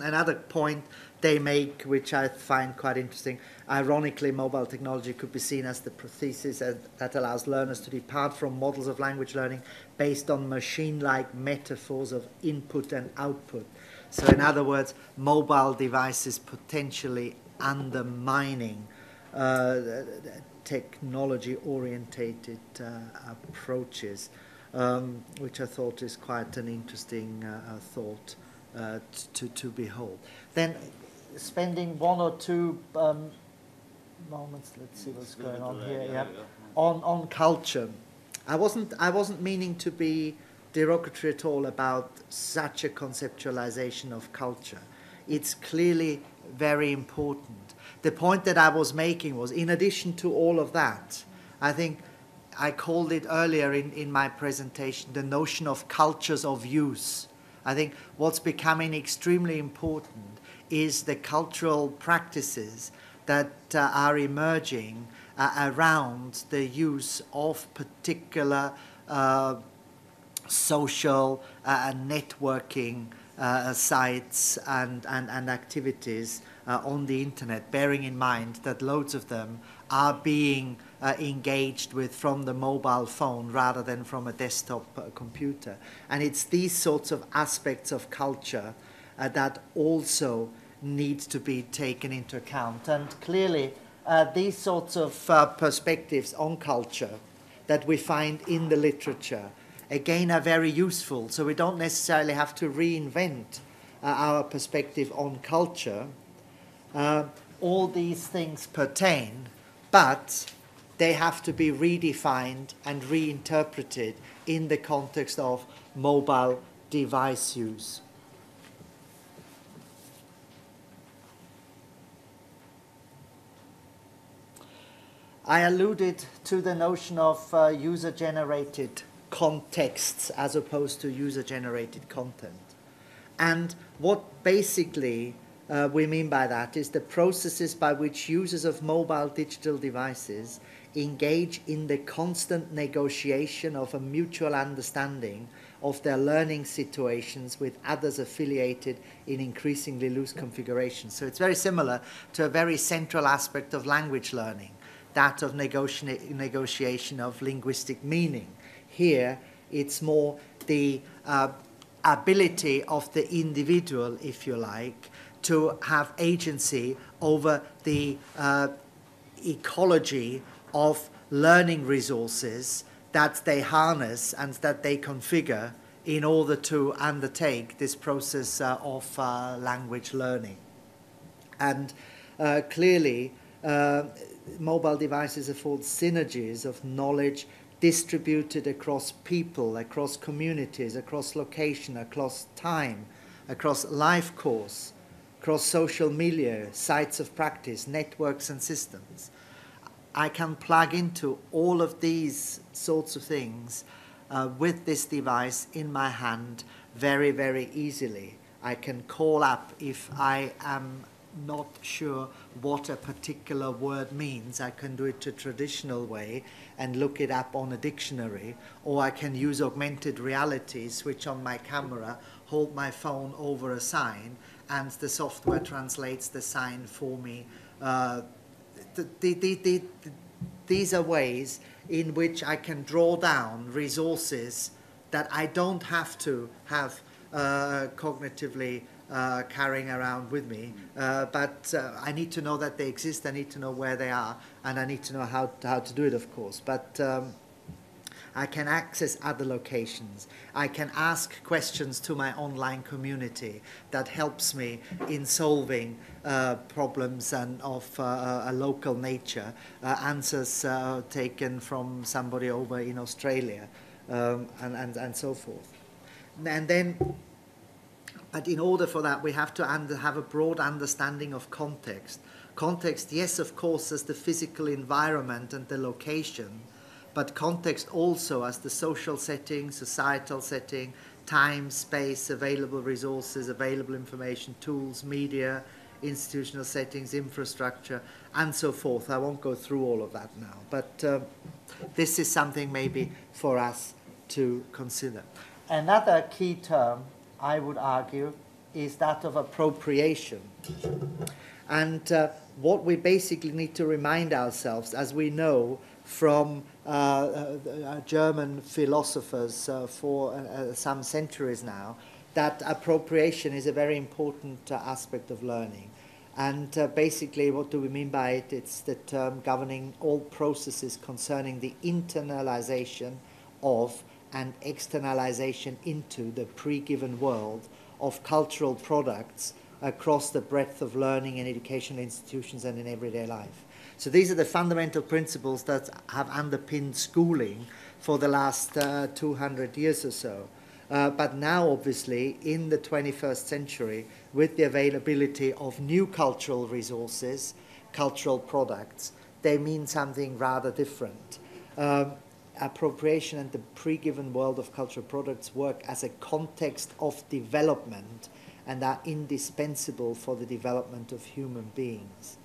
another point they make, which I find quite interesting, ironically, mobile technology could be seen as the prosthesis that allows learners to depart from models of language learning based on machine-like metaphors of input and output. So in other words, mobile devices potentially undermining technology-orientated approaches, which I thought is quite an interesting thought to behold. Then spending one or two moments, let's see what's going on here, yeah. On culture. I wasn't meaning to be derogatory at all about such a conceptualization of culture. It's clearly very important. The point that I was making was, in addition to all of that, I think I called it earlier in my presentation, the notion of cultures of use. I think what's becoming extremely important is the cultural practices that are emerging around the use of particular social networking sites and activities on the internet, bearing in mind that loads of them are being engaged with from the mobile phone rather than from a desktop computer. And it's these sorts of aspects of culture that also need to be taken into account. And clearly, these sorts of perspectives on culture that we find in the literature, again, are very useful. So we don't necessarily have to reinvent our perspective on culture. All these things pertain, but they have to be redefined and reinterpreted in the context of mobile device use. I alluded to the notion of user-generated contexts as opposed to user-generated content. And what basically we mean by that is the processes by which users of mobile digital devices engage in the constant negotiation of a mutual understanding of their learning situations with others affiliated in increasingly loose configurations. So it's very similar to a very central aspect of language learning, that of negotiation of linguistic meaning. Here, it's more the ability of the individual, if you like, to have agency over the ecology of learning resources that they harness and that they configure in order to undertake this process of language learning. And clearly, mobile devices afford synergies of knowledge distributed across people, across communities, across location, across time, across life course, across social milieu, sites of practice, networks and systems. I can plug into all of these sorts of things with this device in my hand very, very easily. I can call up if I am not sure what a particular word means. I can do it the traditional way and look it up on a dictionary, or I can use augmented reality, switch on my camera, hold my phone over a sign, and the software translates the sign for me. These are ways in which I can draw down resources that I don't have to have cognitively carrying around with me, but I need to know that they exist, I need to know where they are, and I need to know how to do it, of course. But I can access other locations. I can ask questions to my online community that helps me in solving problems and of a local nature, answers taken from somebody over in Australia, and so forth. And then, but in order for that, we have to have a broad understanding of context. Context, yes, of course, as the physical environment and the location, but context also as the social setting, societal setting, time, space, available resources, available information, tools, media, institutional settings, infrastructure, and so forth. I won't go through all of that now, but this is something maybe for us to consider. Another key term, I would argue, is that of appropriation. And what we basically need to remind ourselves, as we know from German philosophers for some centuries now, that appropriation is a very important aspect of learning. And basically, what do we mean by it? It's the term governing all processes concerning the internalization of and externalization into the pre-given world of cultural products across the breadth of learning in educational institutions and in everyday life. So these are the fundamental principles that have underpinned schooling for the last 200 years or so. But now, obviously, in the 21st century, with the availability of new cultural resources, cultural products, they mean something rather different. Appropriation and the pre-given world of cultural products work as a context of development and are indispensable for the development of human beings.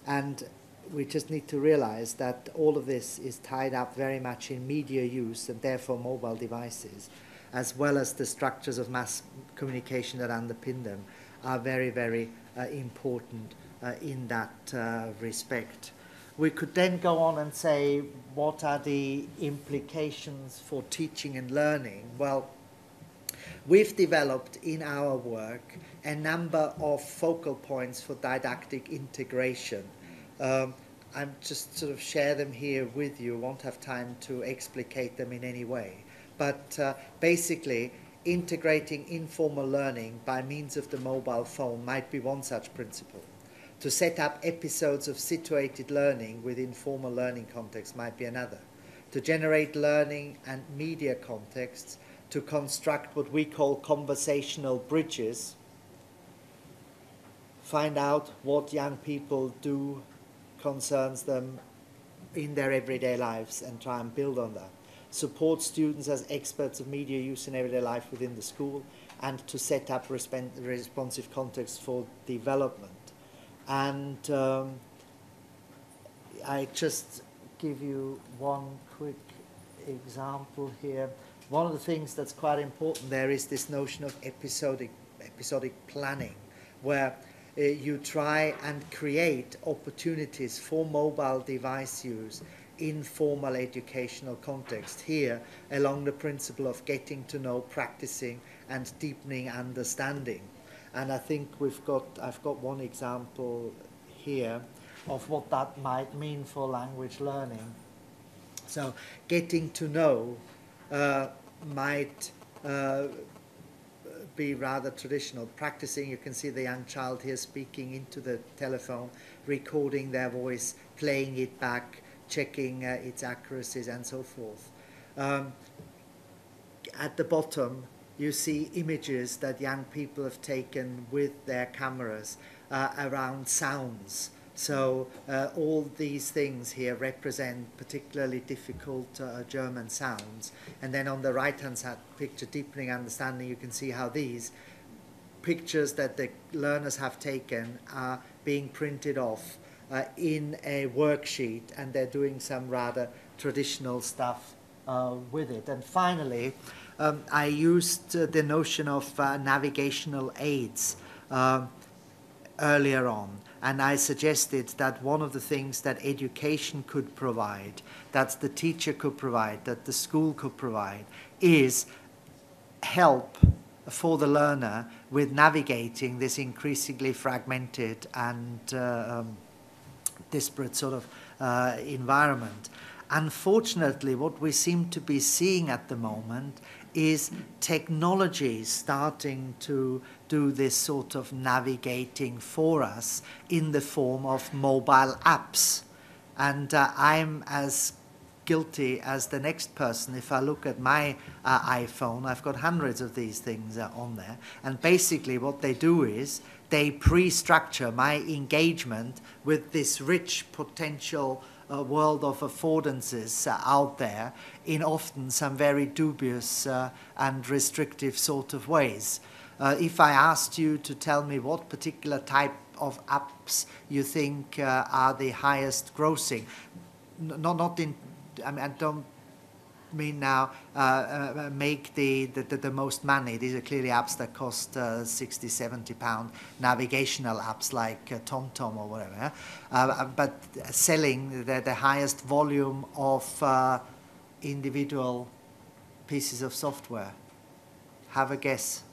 And we just need to realize that all of this is tied up very much in media use and therefore mobile devices, as well as the structures of mass communication that underpin them, are very, very important in that respect. We could then go on and say, what are the implications for teaching and learning? Well, we've developed in our work a number of focal points for didactic integration. I'm just sort of share them here with you. Won't have time to explicate them in any way. But basically, integrating informal learning by means of the mobile phone might be one such principle. To set up episodes of situated learning within formal learning contexts might be another. To generate learning and media contexts, to construct what we call conversational bridges, find out what young people do concerns them in their everyday lives and try and build on that. Support students as experts of media use in everyday life within the school, and to set up responsive contexts for development. And I just give you one quick example here. One of the things that's quite important there is this notion of episodic planning, where you try and create opportunities for mobile device use in formal educational context, here along the principle of getting to know, practicing, and deepening understanding. And I think I've got one example here of what that might mean for language learning. So getting to know might be rather traditional. Practicing, you can see the young child here speaking into the telephone, recording their voice, playing it back, checking its accuracies and so forth. At the bottom, you see images that young people have taken with their cameras around sounds. So all these things here represent particularly difficult German sounds. And then on the right-hand side picture, deepening understanding, you can see how these pictures that the learners have taken are being printed off in a worksheet, and they're doing some rather traditional stuff with it. And finally, I used the notion of navigational aids earlier on, and I suggested that one of the things that education could provide, that the teacher could provide, that the school could provide, is help for the learner with navigating this increasingly fragmented and disparate sort of environment. Unfortunately, what we seem to be seeing at the moment is technology starting to do this sort of navigating for us in the form of mobile apps. And I'm as guilty as the next person. If I look at my iPhone, I've got hundreds of these things on there. And basically what they do is they pre-structure my engagement with this rich potential world of affordances out there in often some very dubious and restrictive sort of ways. If I asked you to tell me what particular type of apps you think are the highest grossing, not in, I mean, I don't mean now make the most money. These are clearly apps that cost 60, 70 pound, navigational apps like TomTom or whatever, but selling the highest volume of individual pieces of software. Have a guess.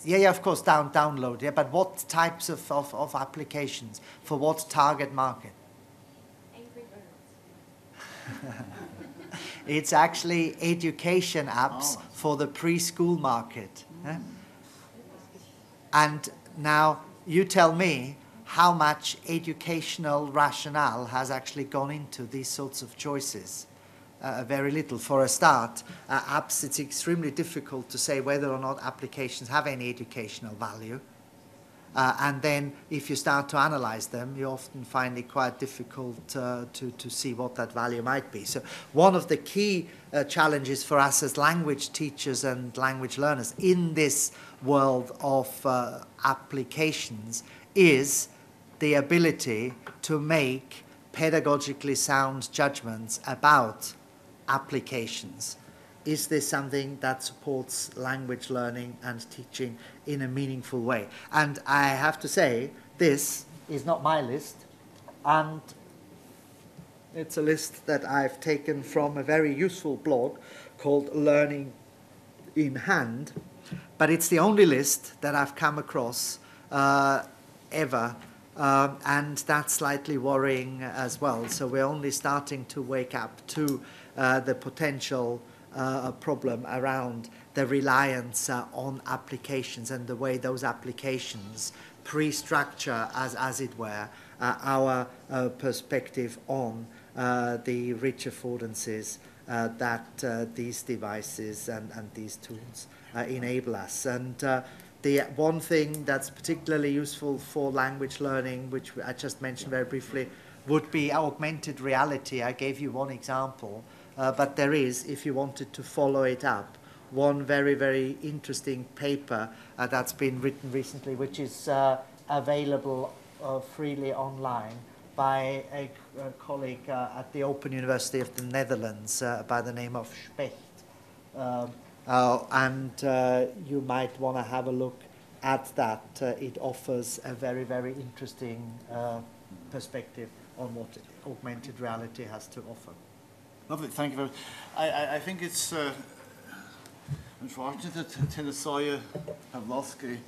Yeah, of course, download, yeah, but what types of applications? For what target market? It's actually education apps for the preschool market. And now you tell me how much educational rationale has actually gone into these sorts of choices. Very little. For a start, apps, it's extremely difficult to say whether or not applications have any educational value. And then if you start to analyze them, you often find it quite difficult to see what that value might be. So one of the key challenges for us as language teachers and language learners in this world of applications is the ability to make pedagogically sound judgments about applications. Is this something that supports language learning and teaching in a meaningful way? And I have to say, this is not my list, and it's a list that I've taken from a very useful blog called Learning in Hand, but it's the only list that I've come across ever, and that's slightly worrying as well. So we're only starting to wake up to the potential problem around the reliance on applications and the way those applications pre-structure, as it were, our perspective on the rich affordances that these devices and these tools enable us. And the one thing that's particularly useful for language learning, which I just mentioned very briefly, would be augmented reality. I gave you one example, but there is, if you wanted to follow it up, one very, very interesting paper that's been written recently, which is available freely online by a colleague at the Open University of the Netherlands by the name of Specht. And you might want to have a look at that. It offers a very, very interesting perspective on what augmented reality has to offer. Lovely, thank you very much. I think it's unfortunate that Tinasoya Pavlovsky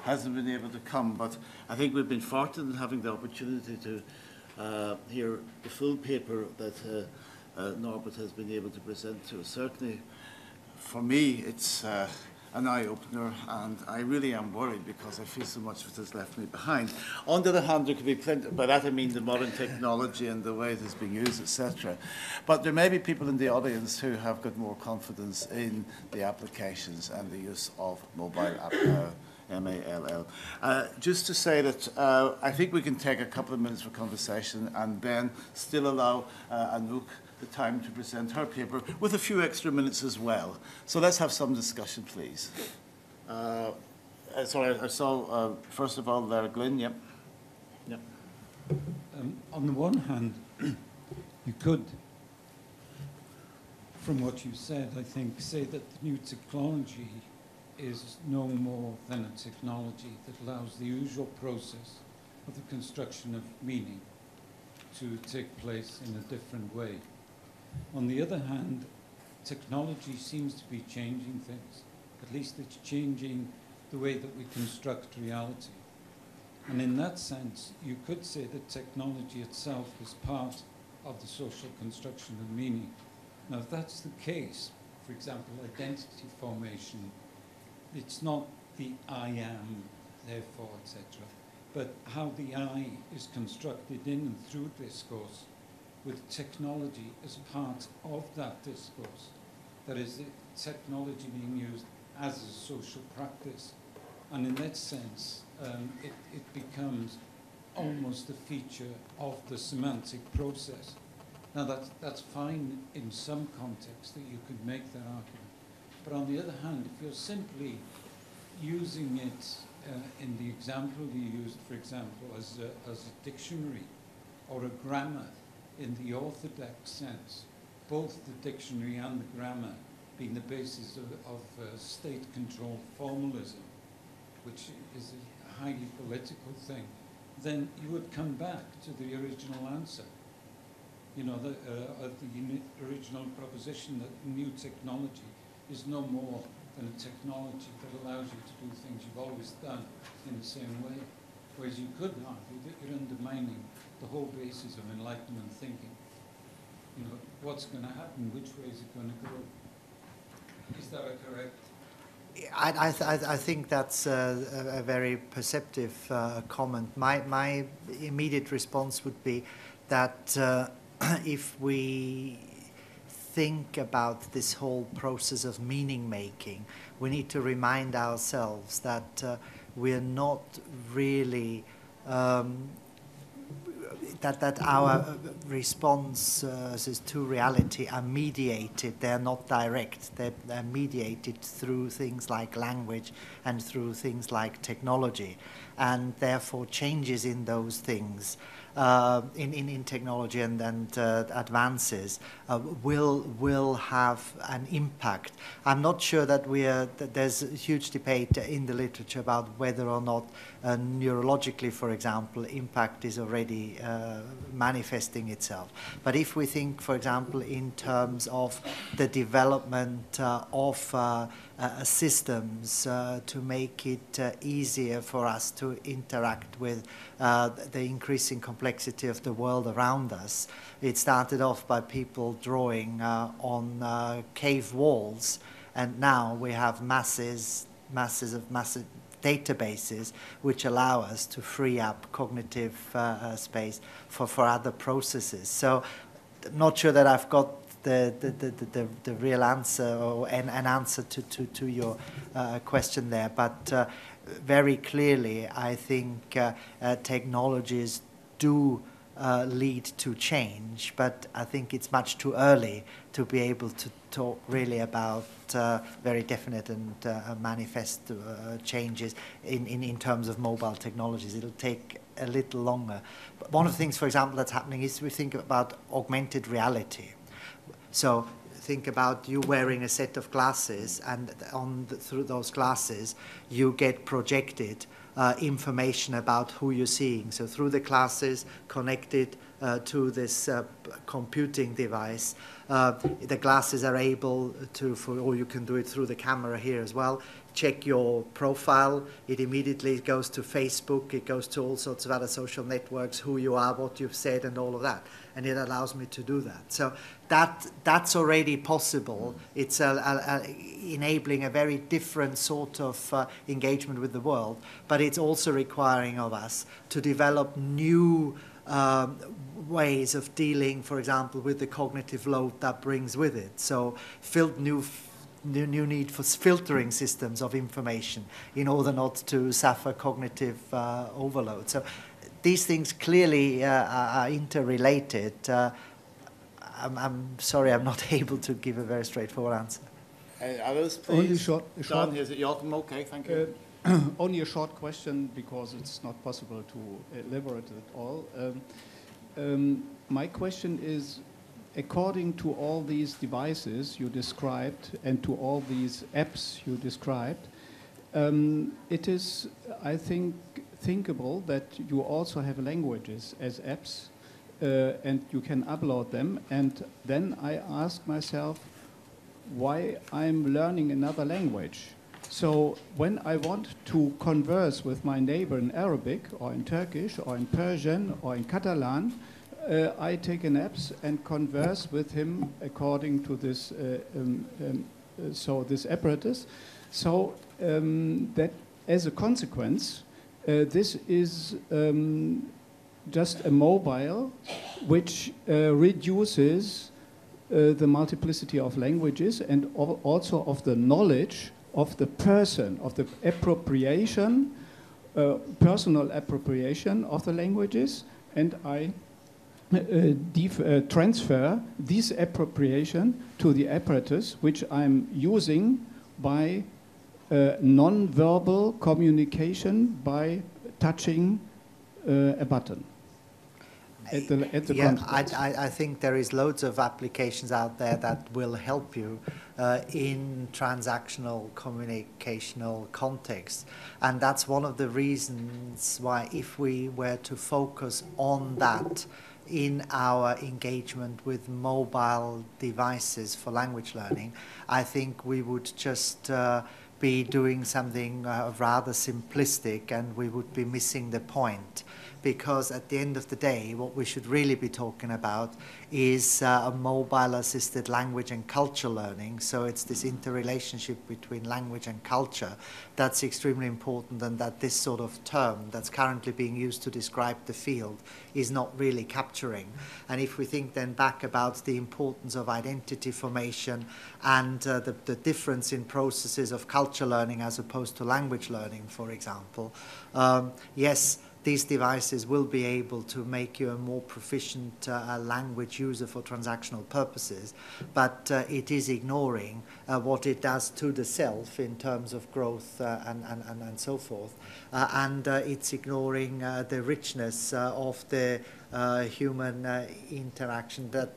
hasn't been able to come, but I think we've been fortunate in having the opportunity to hear the full paper that Norbert has been able to present to us. Certainly, for me, it's an eye-opener, and I really am worried because I feel so much of it has left me behind. On the other hand, there could be plenty, by that I mean the modern technology and the way it is being used, etc. But there may be people in the audience who have got more confidence in the applications and the use of mobile MALL. Just to say that I think we can take a couple of minutes for conversation and then still allow Anouk the time to present her paper with a few extra minutes as well. So let's have some discussion, please. Sorry, I saw, first of all, there, Glyn, yep. Yep. On the one hand, you could, from what you said, I think, say that the new technology is no more than a technology that allows the usual process of the construction of meaning to take place in a different way. On the other hand, technology seems to be changing things. At least it's changing the way that we construct reality. And in that sense, you could say that technology itself is part of the social construction of meaning. Now, if that's the case, for example, identity formation, it's not the I am, therefore, etc., but how the I is constructed in and through discourse, with technology as part of that discourse. That is, technology being used as a social practice. And in that sense, it becomes almost a feature of the semantic process. Now, that's fine in some context that you could make that argument. But on the other hand, if you're simply using it in the example you used, for example, as a dictionary or a grammar, in the orthodox sense, both the dictionary and the grammar being the basis of state-controlled formalism, which is a highly political thing, then you would come back to the original answer. You know, the original proposition that new technology is no more than a technology that allows you to do things you've always done in the same way. Whereas you could argue that you're undermining the whole basis of Enlightenment thinking. You know, what's going to happen? Which way is it going to go? Is that correct? I think that's a very perceptive comment. My immediate response would be that if we think about this whole process of meaning making, we need to remind ourselves that we're not really that our responses to reality are mediated. They're not direct. They're mediated through things like language and through things like technology, and therefore changes in those things in technology and advances will have an impact. I'm not sure that there's a huge debate in the literature about whether or not neurologically, for example, impact is already manifesting itself. But if we think, for example, in terms of the development of systems to make it easier for us to interact with the increasing complexity of the world around us. It started off by people drawing on cave walls, and now we have massive databases which allow us to free up cognitive space for other processes. So I'm not sure that I've got the real answer or an answer to your question there, but very clearly I think technologies do lead to change, but I think it's much too early to be able to talk really about very definite and manifest changes in terms of mobile technologies. It'll take a little longer. But one of the things, for example, that's happening is we think about augmented reality. So think about you wearing a set of glasses, and through those glasses you get projected information about who you're seeing. So through the glasses connected to this computing device, the glasses are able to, or you can do it through the camera here as well, check your profile. It immediately goes to Facebook, it goes to all sorts of other social networks, who you are, what you've said, and all of that. And it allows me to do that. So that's already possible. It's enabling a very different sort of engagement with the world, but it's also requiring of us to develop new ways of dealing, for example, with the cognitive load that brings with it. So new need for filtering systems of information in order not to suffer cognitive overload. So these things clearly are interrelated. I'm sorry, I'm not able to give a very straightforward answer. Others, please. Only short. John, here's Joachim. Okay, thank you. Only a short question, because it's not possible to elaborate at all. My question is, according to all these devices you described and to all these apps you described, it is, I think, thinkable that you also have languages as apps, and you can upload them. And then I ask myself why I'm learning another language. So when I want to converse with my neighbor in Arabic or in Turkish or in Persian or in Catalan, I take an app and converse with him according to this, this apparatus. So that as a consequence, this is just a mobile which reduces the multiplicity of languages and also of the knowledge of the person, of the appropriation, personal appropriation of the languages, and I transfer this appropriation to the apparatus which I'm using by non-verbal communication by touching a button. At the yeah, I think there is loads of applications out there that will help you in transactional communicational context, and that's one of the reasons why, if we were to focus on that in our engagement with mobile devices for language learning, I think we would just be doing something rather simplistic, and we would be missing the point. Because at the end of the day, what we should really be talking about is a mobile-assisted language and culture learning. So it's this interrelationship between language and culture that's extremely important, and that this sort of term that's currently being used to describe the field is not really capturing. And if we think then back about the importance of identity formation and the difference in processes of culture learning as opposed to language learning, for example, yes, these devices will be able to make you a more proficient language user for transactional purposes, but it is ignoring what it does to the self in terms of growth and so forth. And it's ignoring the richness of the human interaction that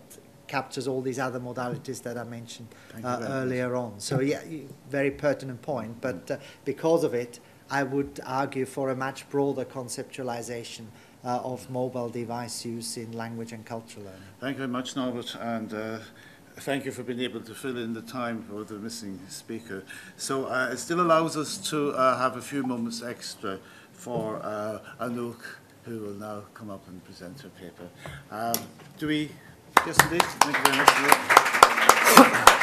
captures all these other modalities that I mentioned earlier on. So yeah, very pertinent point, but because of it, I would argue for a much broader conceptualization of mobile device use in language and culture learning. Thank you very much, Norbert. And thank you for being able to fill in the time for the missing speaker. So it still allows us to have a few moments extra for Anouk, who will now come up and present her paper. Do we? Yes, indeed. Thank you very much.